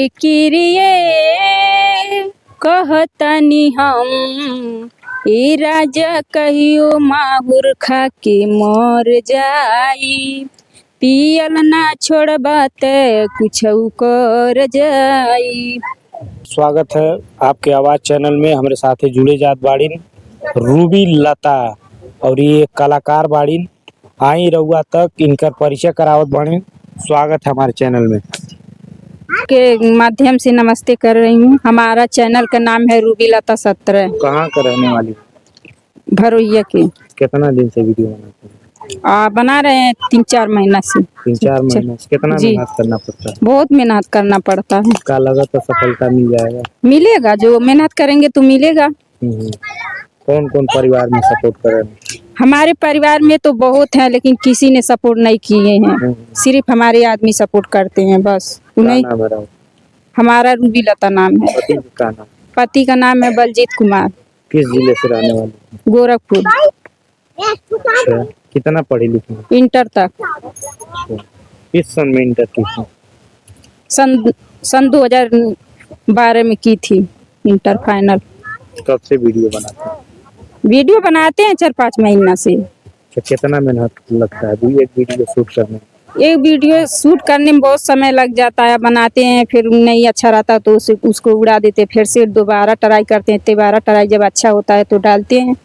किरिए कहतनी हम ए राजा कहियो माहुर खा के मर जाई, पियल ना छोड़बा ते कुछ कर जाई। स्वागत है आपके आवाज चैनल में। हमारे साथ जुड़े जात बाड़ीन रूबी लता और ये कलाकार बाड़ीन। आई रउआ तक इनकर परिचय करावत बाड़ीन। स्वागत है हमारे चैनल में के माध्यम से नमस्ते कर रही हूँ। हमारा चैनल का नाम है रूबी लता 17। कहाँ का रहने वाली? भरोइया के। कितना दिन से वीडियो बनाते हैं? बना रहे हैं 3-4 महीना से। 3-4 महीने से। कितना मेहनत करना पड़ता है? बहुत मेहनत करना पड़ता है। का लगा तो सफलता मिल जाएगा? मिलेगा, जो मेहनत करेंगे तो मिलेगा। कौन कौन परिवार में सपोर्ट करें? हमारे परिवार में तो बहुत है, लेकिन किसी ने सपोर्ट नहीं किए हैं। सिर्फ हमारे आदमी सपोर्ट करते हैं बस। उन्हें हमारा रूबी लता नाम है। पति का नाम है बलजीत कुमार। किस जिले से रहने वाले? गोरखपुर। अच्छा, कितना पढ़ी लिखी? इंटर तक। किस सन में इंटर की? सन 2012 में की थी इंटर फाइनल। कब से वीडियो बनाते हैं? वीडियो बनाते हैं 4-5 महीना से। कितना मेहनत लगता है एक वीडियो शूट करने में? एक वीडियो शूट करने में बहुत समय लग जाता है। बनाते हैं, फिर नहीं अच्छा रहता तो उसको उड़ा देते, फिर से दोबारा ट्राई करते हैं। दोबारा ट्राई जब अच्छा होता है तो डालते हैं।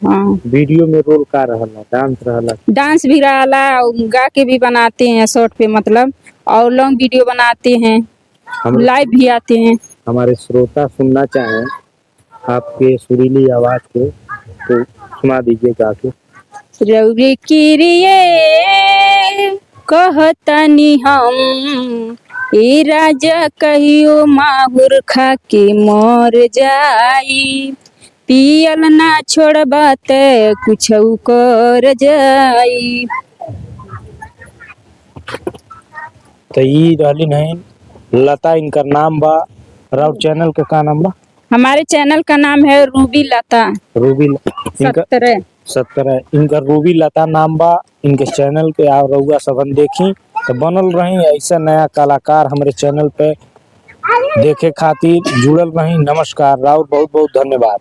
हाँ। वीडियो में रोल का रहला? डांस रहला? डांस भी रहला, गा के भी बनाते हैं शॉर्ट पे मतलब, और लॉन्ग वीडियो बनाते हैं, लाइव भी आते हैं। हमारे श्रोता सुनना चाहें आपके सुरीली आवाज को तो सुना दीजिए गा के। रउरे किरिए कहतनी हम ए राजा कहियो माहुर खा के मर जाई, पियल ना छोड़बा ते कुछ कर जाई। तो ये रहली नहीं लता, इनका नाम बा। राउर चैनल का का नाम बा? हमारे चैनल का नाम है रूबी लता। रूबी 17 इनका रूबी लता नाम बा। इनके चैनल के आप रउआ सबन देखी तो बनल रही ऐसा नया कलाकार हमारे चैनल पे देखे खातिर जुड़ल रही। नमस्कार, राउर बहुत बहुत धन्यवाद।